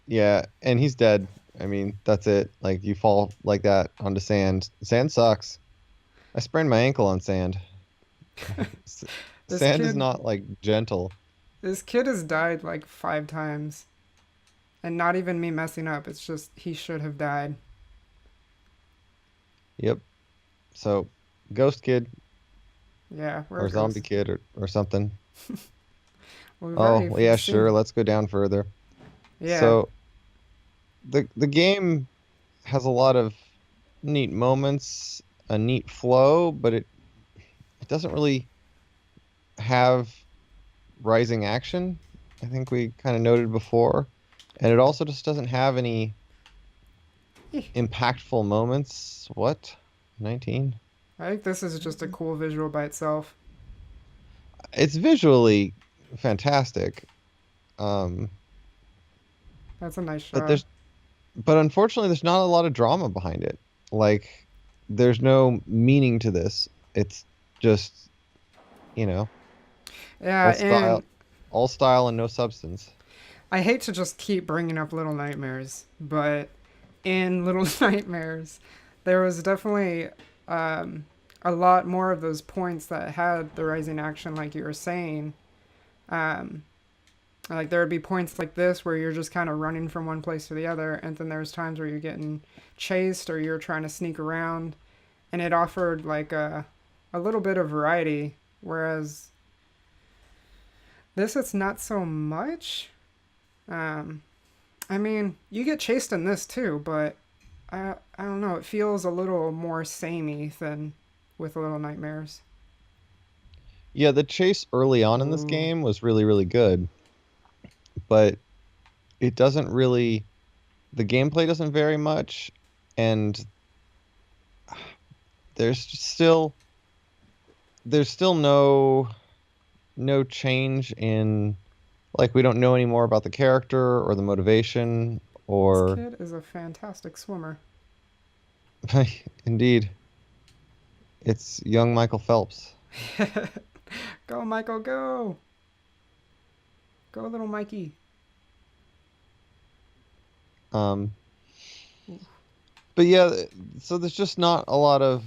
Yeah, and he's dead. I mean, that's it. Like you fall like that onto sand. Sand sucks. I sprained my ankle on sand. S- This Sand is kid, not like gentle. this kid has died like 5 times, and not even me messing up. It's just he should have died. Yep. So, Ghost Kid Yeah, where or it Zombie goes. Kid or something. Well, we've Oh, already yeah, seen. sure. Let's go down further. Yeah, So, the game has a lot of neat moments, a neat flow, but it doesn't really have rising action. I think we kind of noted before, and it also just doesn't have any impactful moments. What? 19? I think this is just a cool visual by itself. It's visually fantastic. Um, That's a nice but shot. but unfortunately there's not a lot of drama behind it. Like there's no meaning to this. It's just, you know, Yeah, all and style, all style and no substance. I hate to just keep bringing up Little Nightmares, but in Little Nightmares, there was definitely um, a lot more of those points that had the rising action, like you were saying. Um, like there would be points like this where you're just kind of running from one place to the other, and then there's times where you're getting chased or you're trying to sneak around, and it offered like a little bit of variety. Whereas this, it's not so much. Um, I mean, you get chased in this too, but I don't know. It feels a little more samey than with Little Nightmares. Yeah, the chase early on in this Ooh. game was really, really good, but it doesn't really, the gameplay doesn't vary much, and there's just still there's still no change in, like we don't know any more about the character or the motivation This or kid is a fantastic swimmer. indeed it's young Michael Phelps. Go, Michael, go! Go, little Mikey. Um, but yeah, so there's just not a lot of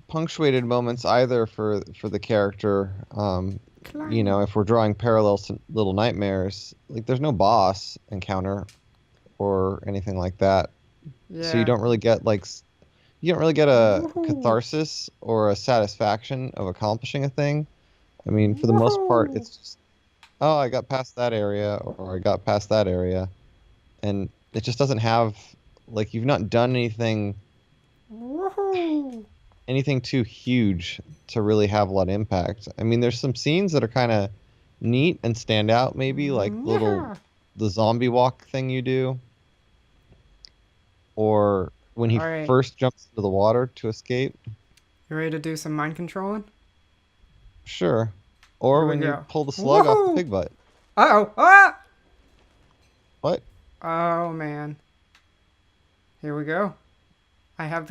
punctuated moments either for the character. Climb. If we're drawing parallels to Little Nightmares, like there's no boss encounter or anything like that. So Yeah. you don't really get a Woohoo! catharsis or a satisfaction of accomplishing a thing. I mean, for the most part, Woohoo! it's just, oh, I got past that area or I got past that area, and it just doesn't have, like, you've not done Woohoo! anything too huge to really have a lot of impact. I mean, there's some scenes that are kind of neat and stand out, maybe like Yeah. the zombie walk thing you do, or when he All right. first jumps into the water to escape. You ready to do some mind controlling? Sure. Here Or we when you go. pull the slug off the Woohoo! pig butt. Uh oh! Ah! What? Oh man. Here we go. I have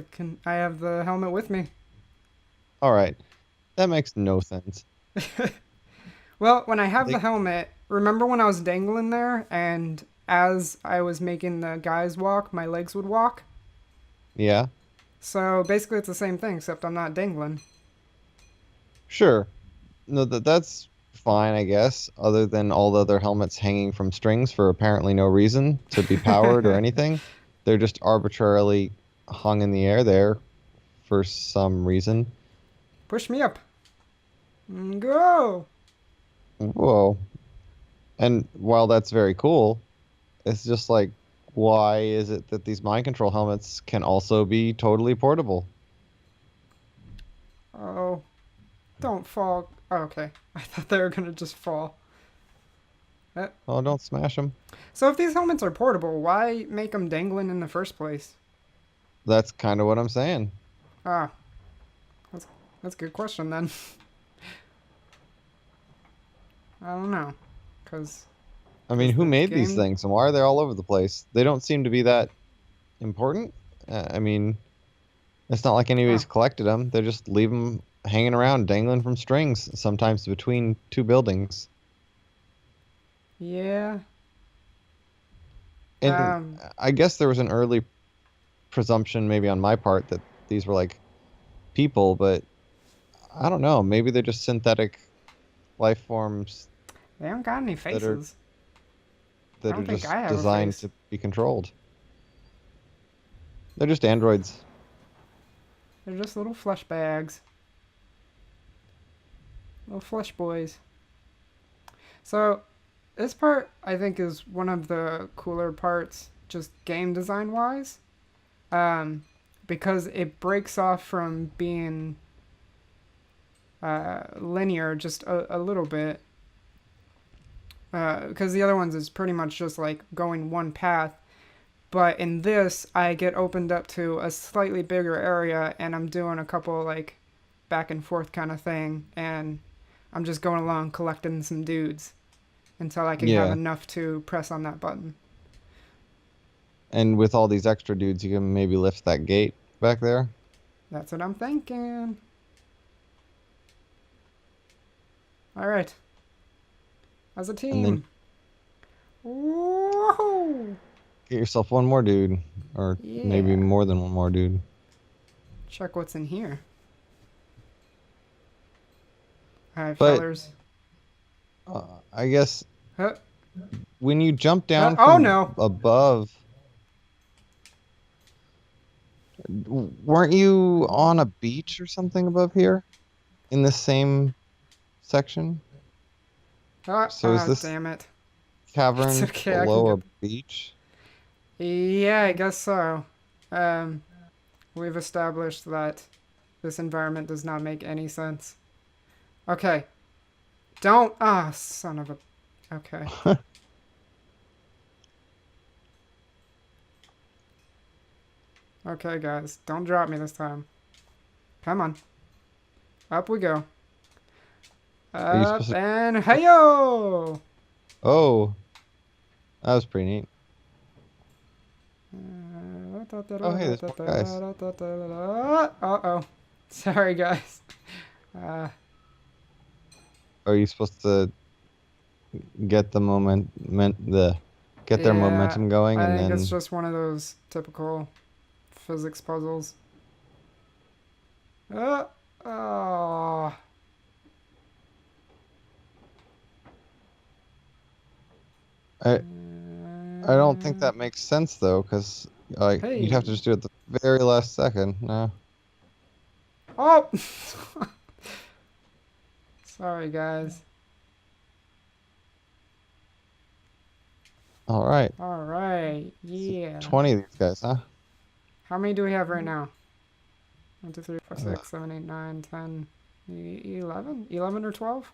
the helmet with me. All right. That makes no sense. Well, when I have the They, helmet, remember when I was dangling there and as I was making the guys walk, my legs would walk? yeah, So basically it's the same thing except I'm not dangling. sure. No, that's fine, I guess, other than all the other helmets hanging from strings for apparently no reason to be powered or anything. They're just arbitrarily hung in the air there for some reason. Push me up. Go. Whoa. And while that's very cool, it's just like, why is it that these mind control helmets can also be totally portable? Oh, don't fall. Oh, okay. I thought they were going to just fall. Uh, Oh, don't smash them. So if these helmets are portable, why make them dangling in the first place? That's kind of what I'm saying. Ah, that's that's a good question then. I don't know, cause I mean, cause who the made these game. things and why are they all over the place? They don't seem to be that important. I mean, it's not like anybody's Oh, collected them. They just leave them hanging around, dangling from strings, sometimes between two buildings. yeah. And Um, I guess there was an early presumption, maybe on my part, that these were like people, but I don't know. Maybe they're just synthetic life forms they don't got any that are faces. I that don't are think just I have a designed face. to be controlled. They're just androids. They're just little flesh bags. Little flesh boys. So, this part, I think, is one of the cooler parts, just game design wise. Um, because it breaks off from being linear just a little bit. Because the other ones is pretty much just like going one path. But in this, I get opened up to a slightly bigger area and I'm doing a couple like back and forth kind of thing. And I'm just going along collecting some dudes until I can have Yeah. enough to press on that button. And with all these extra dudes, you can maybe lift that gate back there. That's what I'm thinking. All right, as a And then team. Whoa! get yourself one more dude, or maybe Yeah. more than one more dude. Check what's in here. All right, But fellers. I guess Huh, when you jump down oh from no! above, weren't you on a beach or something above here in this same section? So is this Damn it. It's cavern okay, I can below get. a beach? Yeah, I guess so. Um, we've established that this environment does not make any sense. Okay, don't. Ah, son of a. Okay. Okay, guys, don't drop me this time. Come on. Up we go. Are you Up supposed to? and hey-yo! Oh, that was pretty neat. Oh, hey, there's more guys. Uh-oh. Sorry, guys. Uh, Are you supposed to get the get their yeah, momentum going, I and think it's then just one of those typical physics puzzles. Uh, oh. I don't think that makes sense though, because you'd have to Hey. just do it the very last second. No. Oh! Sorry, guys. All right. All right. So Yeah. 20 of these guys, huh? How many do we have right now? 1, 2, 3, 4, Uh, 6, 7, 8, 9, 10, 11? 11 or 12?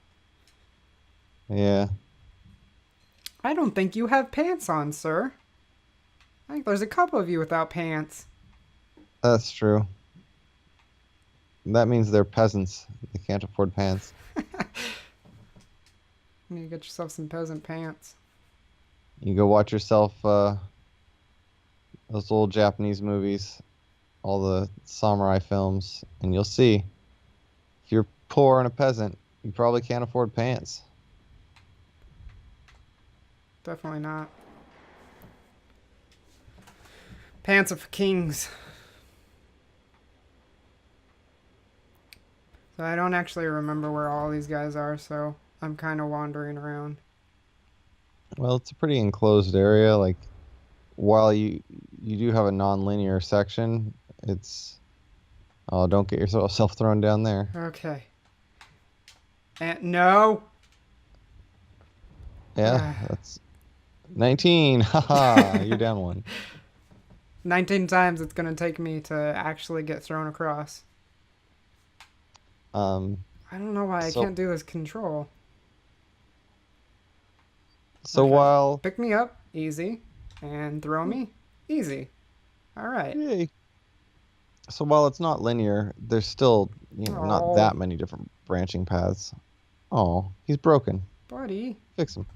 yeah, I don't think you have pants on, sir. I think there's a couple of you without pants. that's true. That means they're peasants. They can't afford pants. You need to get yourself some peasant pants. You go watch yourself those old Japanese movies, all the samurai films, and you'll see if you're poor and a peasant, you probably can't afford pants. Definitely not. Pants are for kings. So I don't actually remember where all these guys are, so I'm kind of wandering around. Well, it's a pretty enclosed area. Like while you do have a non-linear section, it's oh, don't get yourself thrown down there. Okay. And no. Yeah, that's 19. Haha, you're down one. 19 times it's gonna take me to actually get thrown across. Um, I don't know why I so can't do this control. so Okay. while Pick me up, easy. And throw me, easy. Alright. yay. So while it's not linear, there's still, not Oh, that many different branching paths. Oh, he's broken. buddy. Fix him.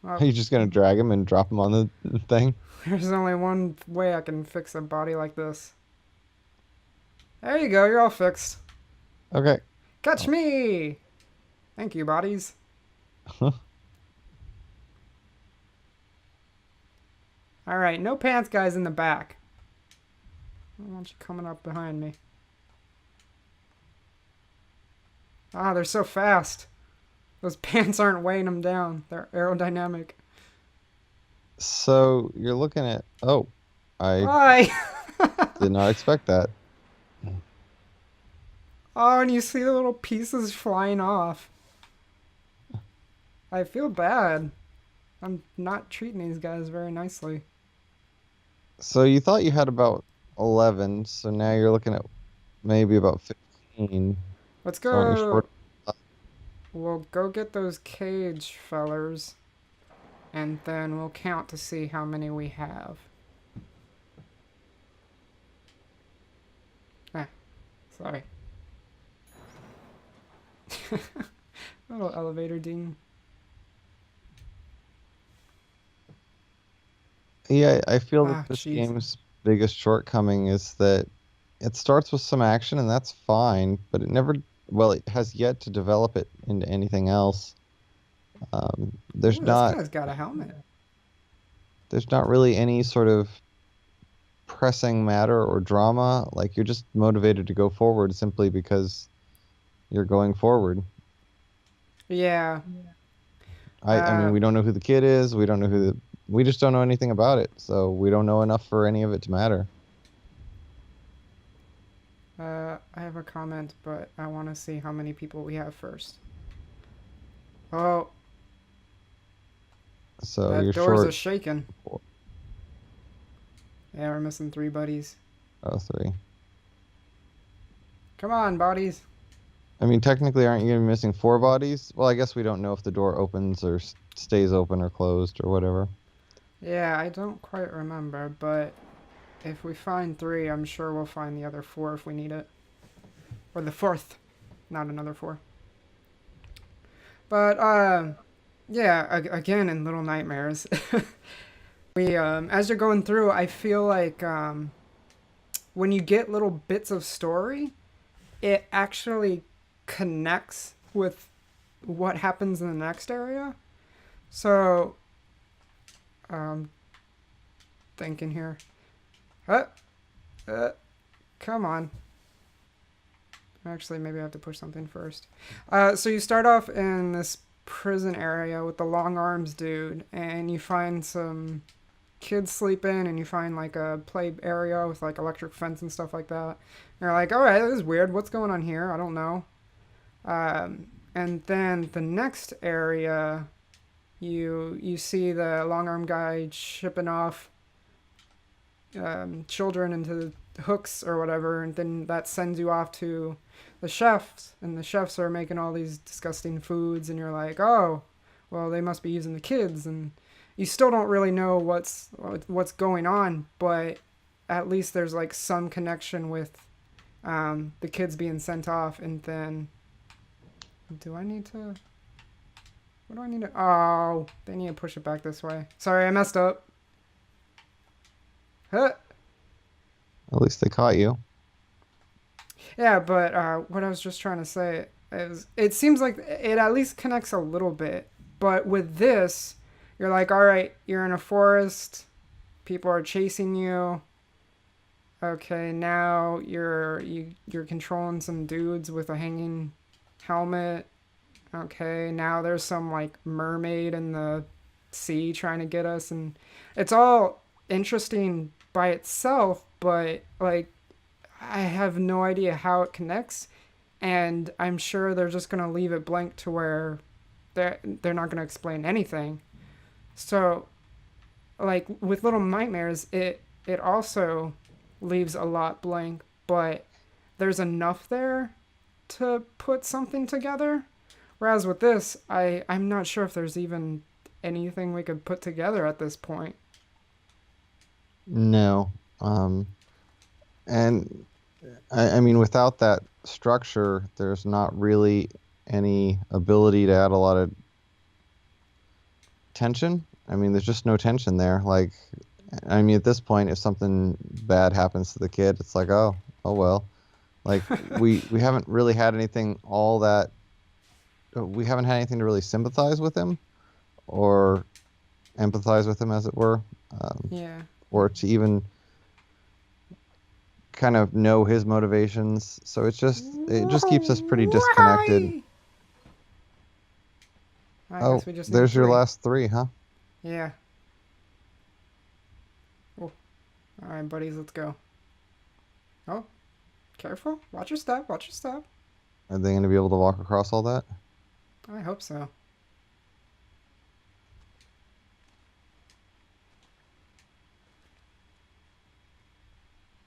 Oh, Are you just gonna drag him and drop him on the thing? there's only one way I can fix a body like this. There you go, you're all fixed. Okay. Catch me! Thank you, bodies. All right, no pants guys in the back. I don't want you coming up behind me. Ah, they're so fast. Those pants aren't weighing them down. They're aerodynamic. So you're looking at, oh, I Bye. did not expect that. Oh, and you see the little pieces flying off. I feel bad. I'm not treating these guys very nicely. So you thought you had about 11, so now you're looking at maybe about 15. Let's So aren't you go. short? We'll go get those cage fellers, and then we'll count to see how many we have. Ah, sorry. Little elevator ding. Yeah, I feel that Ah, this jeez. game's biggest shortcoming is that it starts with some action and that's fine, but it never, well, it has yet to develop it into anything else. Ooh, this guy's got a helmet. There's not really any sort of pressing matter or drama. Like you're just motivated to go forward simply because you're going forward. Yeah. I mean, we don't know who the kid is. We don't know we just don't know anything about it. So we don't know enough for any of it to matter. I have a comment, but I want to see how many people we have first. Oh, So that you're door's a short shaking. Yeah, we're missing 3 buddies. oh, 3. Come on, buddies. I mean, technically, aren't you gonna be missing 4 bodies? Well, I guess we don't know if the door opens or stays open or closed or whatever. Yeah, I don't quite remember, but if we find 3, I'm sure we'll find the other 4 if we need it. Or the 4th, not another 4. But, yeah, again, in Little Nightmares, as you're going through, I feel like, when you get little bits of story, it actually connects with what happens in the next area. So, um, thinking here. Uh, uh, come on. Actually, maybe I have to push something first. So you start off in this prison area with the long arms dude, and you find some kids sleeping, and you find like a play area with like electric fence and stuff like that. And you're like, all right, this is weird. What's going on here? I don't know. And then the next area, you see the long arm guy shipping off children into hooks or whatever, and then that sends you off to the chefs, and the chefs are making all these disgusting foods, and you're like, oh, well, they must be using the kids, and you still don't really know what's going on, but at least there's like some connection with the kids being sent off, and then do I need to? What do I need to? Oh, they need to push it back this way. Sorry, I messed up. Huh. At least they caught you. Yeah, but what I was just trying to say is it seems like it at least connects a little bit. But with this, you're like, all right, you're in a forest, people are chasing you. Okay, now you're controlling some dudes with a hanging helmet. Okay, now there's some like mermaid in the sea trying to get us, and it's all interesting by itself, but like I have no idea how it connects, and I'm sure they're just gonna leave it blank to where they're not gonna explain anything. So, like with Little Nightmares, it also leaves a lot blank, but there's enough there to put something together. Whereas with this, I'm not sure if there's even anything we could put together at this point. No. And I mean, without that structure, there's not really any ability to add a lot of tension. I mean, there's just no tension there. Like, I mean, at this point, if something bad happens to the kid, it's like, oh well. Like, we haven't really had anything all that. We haven't had anything to really sympathize with him or empathize with him, as it were. um, Yeah. or to even kind of know his motivations. So it just keeps us pretty disconnected. Why? I Oh, guess we just need there's your 3. last three, huh? Yeah. Oh, all right, buddies, let's go. Oh, careful. Watch your step. Watch your step. Are they going to be able to walk across all that? I hope so.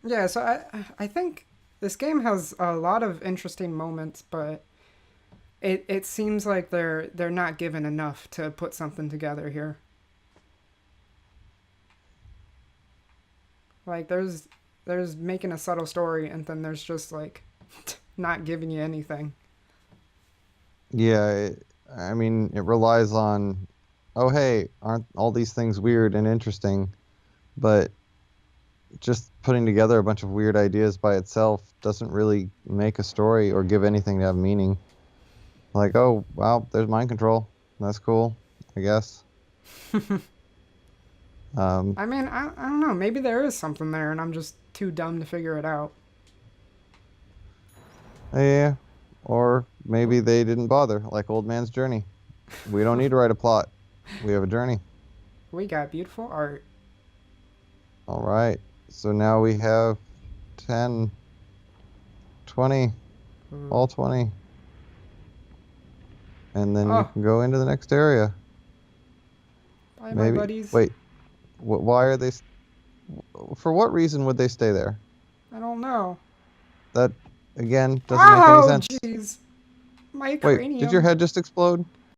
Yeah, so I think this game has a lot of interesting moments, but it seems like they're not given enough to put something together here. Like there's making a subtle story and then there's just like not giving you anything. Yeah, I mean, it relies on, oh, hey, aren't all these things weird and interesting? But just putting together a bunch of weird ideas by itself doesn't really make a story or give anything to have meaning. Like, oh, wow, there's mind control. That's cool, I guess. Um, I mean, I don't know. Maybe there is something there and I'm just too dumb to figure it out. yeah, or Oh, maybe they didn't bother, like Old Man's Journey. We don't need to write a plot. We have a journey. we got beautiful art. All right. So now we have 10, 20, Ooh. all 20. And then you Oh, can go into the next area. bye, my Maybe. buddies. Wait, why are they? For what reason would they stay there? I don't know. That, again, doesn't make any Oh, sense. jeez. My Wait, did your cranium. head just explode?